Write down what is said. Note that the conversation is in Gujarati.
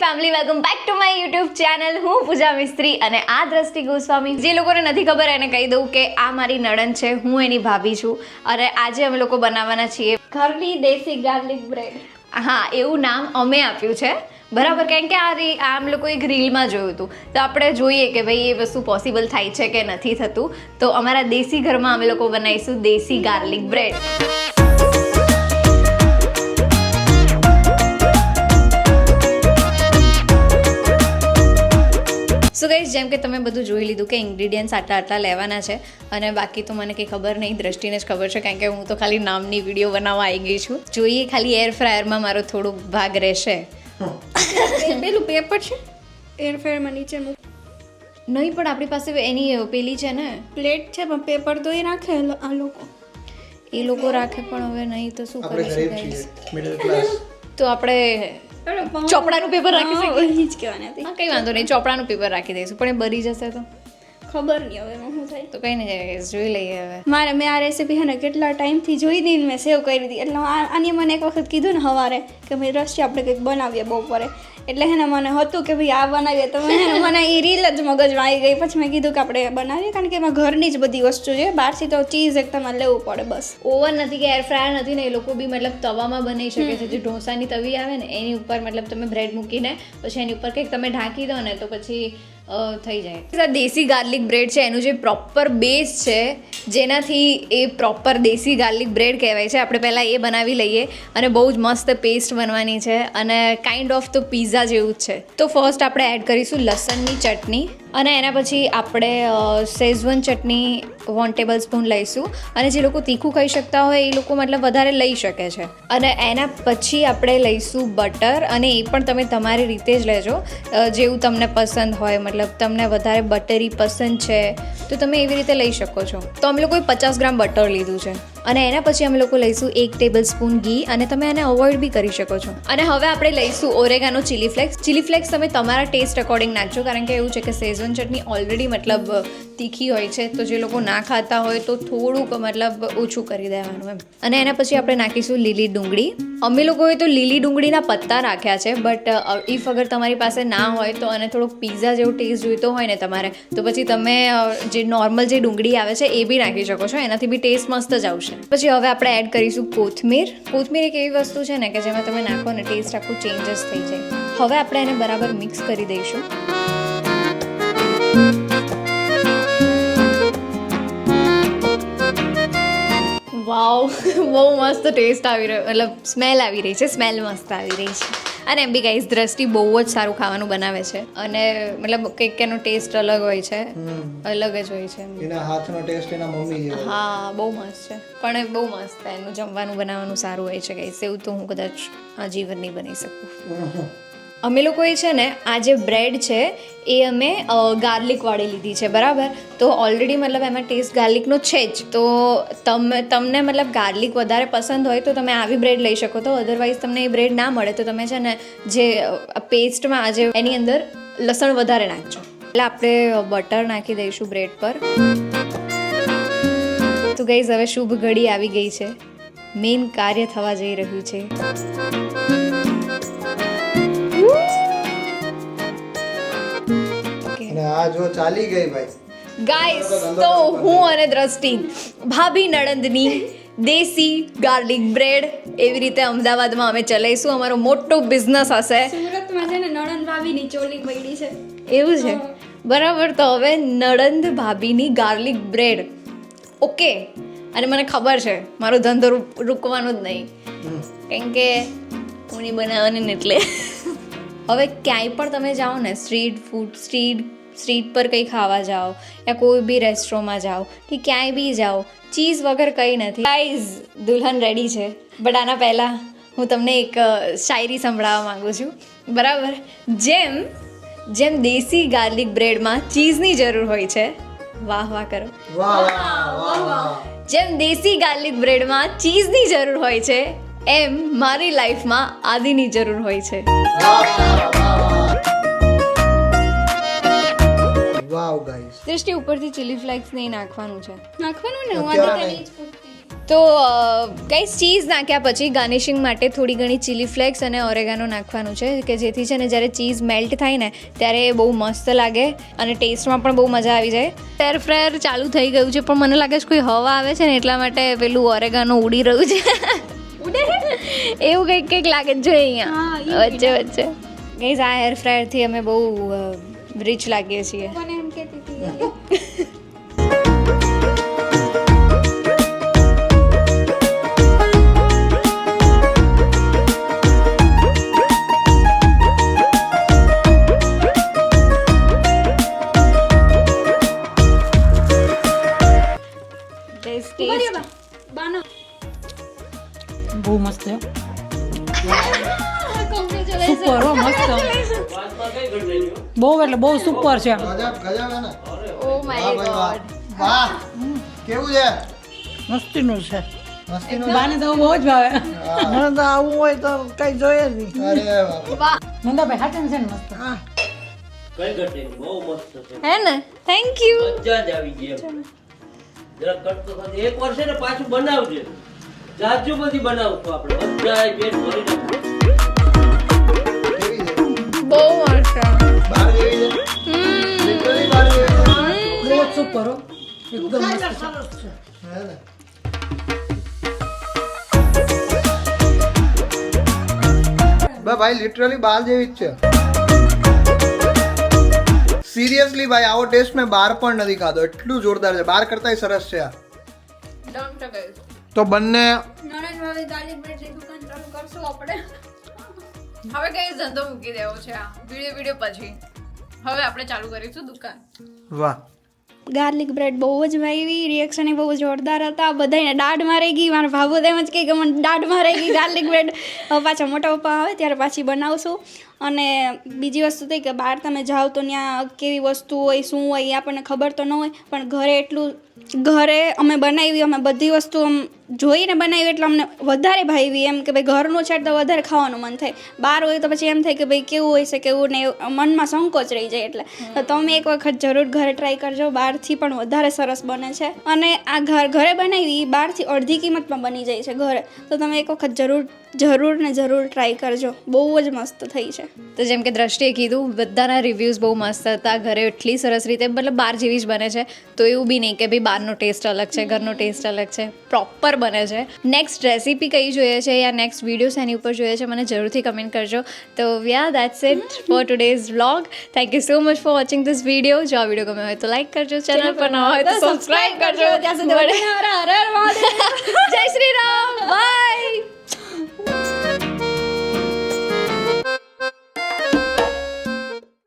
Family, welcome back to my YouTube channel. હું પૂજા મિસ્ત્રી અને આ દ્રષ્ટિ ગોસ્વામી. જે લોકોને નથી ખબર એને કહી દઉં કે આ મારી નણંદ છે, હું એની ભાભી છું અને આજે અમે લોકો બનાવવાના છીએ ઘરની દેશી ગાર્લિક બ્રેડ. હા, એવું નામ અમે આપ્યું છે, બરાબર, કારણ કે આ આમ લોકો એક રીલમાં જોયું હતું તો આપણે જોઈએ કે ભાઈ એ વસ્તુ પોસિબલ થાય છે કે નથી થતું. તો અમારા દેશી ઘરમાં અમે લોકો બનાવીશું દેશી ગાર્લિક બ્રેડ. સો ગાઈઝ, જેમ કે તમે બધું જોઈ લીધું કે ઇન્ગ્રીડિયન્ટ્સ આટલા લેવાના છે અને બાકી તો મને કંઈ ખબર નહીં, દ્રષ્ટિને જ ખબર છે કારણ કે હું તો ખાલી નામની વિડીયો બનાવવા આવી ગઈ છું. જોઈએ ખાલી એર ફ્રાયરમાં મારો થોડો ભાગ રહેશે. પેલું પેપર છે એર ફ્રાયરમાં નીચે મૂક. નહીં, પણ આપણી પાસે એની પેલી છે ને પ્લેટ છે પણ પેપર તો એ રાખે આ લોકો. એ લોકો રાખે પણ હવે નહીં તો શું કરીશું ગાઈઝ? Middle class. તો આપણે ચોપડાનું પેપર રાખી શકીએ. એ જ કહેવાની હતી. હા, કંઈ વાંધો નહીં, ચોપડાનું પેપર રાખી દઈશું, પણ એ બરી જશે તો ખબર નહીં હવે એમાં શું થાય. તો કંઈ નહીં, જોઈ લઈએ હવે. મેં આ રેસીપી છે ને કેટલા ટાઈમથી જોઈ હતી ને મેં સેવ કરી હતી. એટલે આની મને એક વખત કીધું ને સવારે કે ભાઈ રસી આપણે કંઈક બનાવીએ બપોરે. એટલે હે ને મને હતું કે ભાઈ આ બનાવીએ તો મને એ રીલ જ મગજમાં આવી ગઈ. પછી મેં કીધું કે આપણે બનાવીએ કારણ કે એમાં ઘરની જ બધી વસ્તુ છે, બહારથી તો ચીઝ એક તમારે લેવું પડે બસ. ઓવન નથી કે એર ફ્રાયર નથી ને, એ લોકો બી મતલબ તવામાં બનાવી શકે છે. જે ઢોસાની તવી આવે ને એની ઉપર મતલબ તમે બ્રેડ મૂકીને પછી એની ઉપર કંઈક તમે ઢાંકી દો ને તો પછી થઈ જાય. દેશી ગાર્લિક બ્રેડ છે, એનું જે પ્રોપર બેઝ છે જેનાથી એ પ્રોપર દેશી ગાર્લિક બ્રેડ કહેવાય છે. આપણે પહેલાં એ બનાવી લઈએ અને બહુ જ મસ્ત પેસ્ટ બનવાની છે અને કાઇન્ડ ઓફ તો પિઝા જેવું જ છે. તો ફર્સ્ટ આપણે એડ કરીશું લસણની ચટણી અને એના પછી આપણે શેઝવન ચટણી 1 ટેબલ સ્પૂન લઈશું. અને જે લોકો તીખું ખાઈ શકતા હોય એ લોકો મતલબ વધારે લઈ શકે છે. અને એના પછી આપણે લઈશું બટર અને એ પણ તમે તમારી રીતે જ લેજો જેવું તમને પસંદ હોય. મતલબ તમને વધારે બટરી પસંદ છે તો તમે એવી રીતે લઈ શકો છો. તો અમે લોકોએ 50 ગ્રામ બટર લીધું છે અને એના પછી અમે લોકો લઈશું 1 ટેબલ સ્પૂન ઘી અને તમે એને અવોઇડ બી કરી શકો છો. અને હવે આપણે લઈશું oregano chilli flakes. Chilli flakes તમે તમારા ટેસ્ટ અકોર્ડિંગ નાખજો કારણ કે એવું છે કે શેઝવન ચટણી ઓલરેડી મતલબ તીખી હોય છે તો જે લોકો ના ખાતા હોય તો થોડુંક મતલબ ઓછું કરી દેવાનું એમ. અને એના પછી આપણે નાખીશું લીલી ડુંગળી. અમે લોકોએ તો લીલી ડુંગળીના પત્તા નાખ્યા છે, બટ ઇફ અગર તમારી પાસે ના હોય તો અને થોડોક પિઝા જેવો ટેસ્ટ જોઈતો હોય ને તમારે તો પછી તમે જે નોર્મલ જે ડુંગળી આવે છે એ બી નાખી શકો છો, એનાથી બી ટેસ્ટ મસ્ત જ આવશે. પછી હવે આપણે એડ કરીશું કોથમીર. કોથમીર એક એવી વસ્તુ છે ને કે જેમાં તમે નાખો ને ટેસ્ટ આખું ચેન્જીસ થઈ જાય. હવે આપણે એને બરાબર મિક્સ કરી દઈશું. વાવ, બહુ મસ્ત ટેસ્ટ આવી રહ્યો, મતલબ સ્મેલ આવી રહી છે, સ્મેલ મસ્ત આવી રહી છે. અને એમ બી ગાઈઝ દ્રષ્ટિ બહુ જ સારું ખાવાનું બનાવે છે અને મતલબ કંઈક એનો ટેસ્ટ અલગ હોય છે, અલગ જ હોય છે. એના હાથનો ટેસ્ટ એના મમ્મી જેવો. હા, બહુ મસ્ત છે, પણ બહુ મસ્ત એનું જમવાનું બનાવવાનું સારું હોય છે ગાઈઝ. એવું તો હું કદાચ આજીવન નહીં બની શકું. અમે લોકોએ છે ને આ જે બ્રેડ છે એ અમે ગાર્લિકવાળી લીધી છે, બરાબર. તો ઓલરેડી મતલબ એમાં ટેસ્ટ ગાર્લિકનો છે જ. તો તમને મતલબ ગાર્લિક વધારે પસંદ હોય તો તમે આવી બ્રેડ લઈ શકો. તો અધરવાઇઝ તમને એ બ્રેડ ના મળે તો તમે છે ને જે પેસ્ટમાં આજે એની અંદર લસણ વધારે નાખજો. એટલે આપણે બટર નાખી દઈશું બ્રેડ પર. તો ગાઈઝ હવે શુભ ઘડી આવી ગઈ છે, મેઇન કાર્ય થવા જઈ રહ્યું છે. અને આ જો ચાલી ગઈ ભાઈ. ગાઈસ, તો હું અને દ્રષ્ટિ ભાભી નણંદની દેશી ગાર્લિક બ્રેડ એવી રીતે અમદાવાદમાં અમે ચલાવીશું. અમારો મોટો બિઝનેસ હશે. સુરતમાં છે ને નણંદ ભાભીની ચોલી પડી છે. એવું છે, બરાબર. તો હવે નણંદ ભાભીની ગાર્લિક બ્રેડ, ઓકે. અને મને ખબર છે મારો ધંધો રૂકવાનો જ નહીં કેમ કે હું નહીં બનાવવાની ને એટલે. હવે ક્યાંય પણ તમે જાઓ ને સ્ટ્રીટ પર કંઈ ખાવા જાઓ યા કોઈ બી રેસ્ટોરન્ટમાં જાઓ કે ક્યાંય બી જાઓ, ચીઝ વગર કંઈ નથી. ગાઈઝ, દુલ્હન રેડી છે, બટ આના પહેલાં હું તમને એક શાયરી સંભળાવવા માંગુ છું, બરાબર. જેમ દેશી ગાર્લિક બ્રેડમાં ચીઝની જરૂર હોય છે, વાહ વાહ કરો, વાહ વાહ વાહ. જેમ દેશી ગાર્લિક બ્રેડમાં ચીઝની જરૂર હોય છે એમ મારી લાઈફમાં આદિની જરૂર હોય છે. વાવ ગાઈસ. દ્રષ્ટિ ઉપરથી ચીલી ફ્લેક્સ નહીં નાખવાનું છે. નાખવાનું ને હું અત્યારે આને જ પૂછતી. તો ગાઈસ ચીઝ નાખ્યા પછી ગાર્નિશિંગ માટે થોડી ઘણી ચીલી ફ્લેક્સ અને ઓરેગાનો નાખવાનું છે કે જેથી છે ને જ્યારે ચીઝ મેલ્ટ થાય ને ત્યારે એ બહુ મસ્ત લાગે અને ટેસ્ટમાં પણ બહુ મજા આવી જાય. એર ફ્રાયર ચાલુ થઈ ગયું છે પણ મને લાગે છે કોઈ હવા આવે છે ને એટલા માટે પેલું ઓરેગાનો ઉડી રહ્યું છે. એવું કંઈક લાગે છે જો અહીંયા વચ્ચે વચ્ચે. ગાઈસ આ એર ફ્રાયરથી અમે બહુ રીચ લાગીએ છીએ. મને એમ કહેતી હતી બહુ મસ્ત છે સુપર હો મસ્ત બહુ એટલે બહુ સુપર છે ગજબ ગજબ હે ને ઓ માય વાહ ભાઈ ગોડ. વાહ કેવું છે મસ્તીનું છે મસ્તીનું બાને તો બહુ જ ભાવે હા. મને તો આવું હોય તો કઈ જોઈએ જ નહીં અરે બાપ. નંદાભાઈ હાટન છે ને મસ્ત કઈ ઘટે નહીં, બહુ મસ્ત છે. હે ને થેન્ક યુ. મજા જ આવી ગઈ એમ. જરા કટ તો થતી. એક વર્ષે ને પાછું બનાવજે. જાજુ બધી બનાવશું આપણે. બધાય પેટ ભરી નાખશું. કેવી છે બહુ મસ્ત. બહાર જેવી છે Literally બહાર જેવી છે. બહુ જ સુપર હો એકદમ મસ્ત છે હે ને ભાઈ લિટરલી બાર જેવી જ છે. સિરિયસલી ભાઈ આવો ટેસ્ટ મેં બહાર પણ નથી ખાધો. એટલું જોરદાર છે. બહાર કરતાંય સરસ છે આ. તો બંને નણંદભાઈ ગાર્લિક બ્રેડની દુકાન ચાલુ કરશું આપણે. હવે કઈ ધંધો મૂકી દેવો છે આ વિડીયો પછી. હવે આપણે ચાલુ કરીશું દુકાન. વાહ ગાર્લિક બ્રેડ બહુ જ ભાવી. રિએક્શન બહુ જોરદાર હતા. બધાને દાઢમાં રહી ગઈ. મારા ભાભો તેમ જ કહે કે મને દાઢમાં રહી ગઈ ગાર્લિક બ્રેડ. હવે પાછા મોટા પપ્પા આવે ત્યારે પાછી બનાવશું. અને બીજી વસ્તુ થઈ કે બહાર તમે જાઓ તો ત્યાં કેવી વસ્તુ હોય શું હોય એ આપણને ખબર તો ન હોય, પણ ઘરે અમે બનાવી, અમે બધી વસ્તુ આમ જોઈને બનાવી એટલે અમને વધારે ભાવી. એમ કે ભાઈ ઘરનું છે તો વધારે ખાવાનું મન થાય. બહાર હોય તો પછી એમ થાય કે ભાઈ કેવું હોય છે કેવું ને મનમાં સંકોચ રહી જાય. એટલે તો તમે એક વખત જરૂર ઘરે ટ્રાય કરજો. બહારથી પણ વધારે સરસ બને છે. અને આ ઘરે બનાવી બહારથી અડધી કિંમતમાં બની જાય છે ઘરે. તો તમે એક વખત જરૂર ટ્રાય કરજો. બહુ જ મસ્ત થઈ છે. તો જેમ કે દ્રષ્ટિએ કીધું બધાના રિવ્યૂઝ બહુ મસ્ત હતા. ઘરે એટલી સરસ રીતે મતલબ બહાર જેવી જ બને છે. તો એવું બી નહીં કે ભાઈ બહારનો ટેસ્ટ અલગ છે ઘરનો ટેસ્ટ અલગ છે. પ્રોપર બને છે. નેક્સ્ટ રેસીપી કઈ જોઈએ છે યા નેક્સ્ટ વિડીયોઝ એની ઉપર જોઈએ છે મને જરૂરથી કમેન્ટ કરજો. તો yeah that's it for today's vlog. Thank you so much for watching this video. જો આ વિડીયો ગમે હોય તો લાઈક કરજો, ચેનલ પર ન હોય તો સબસ્ક્રાઇબ કરજો. ત્યાં સુધી બધાને હર હર મહાદેવ. જય શ્રી રામ. બાય.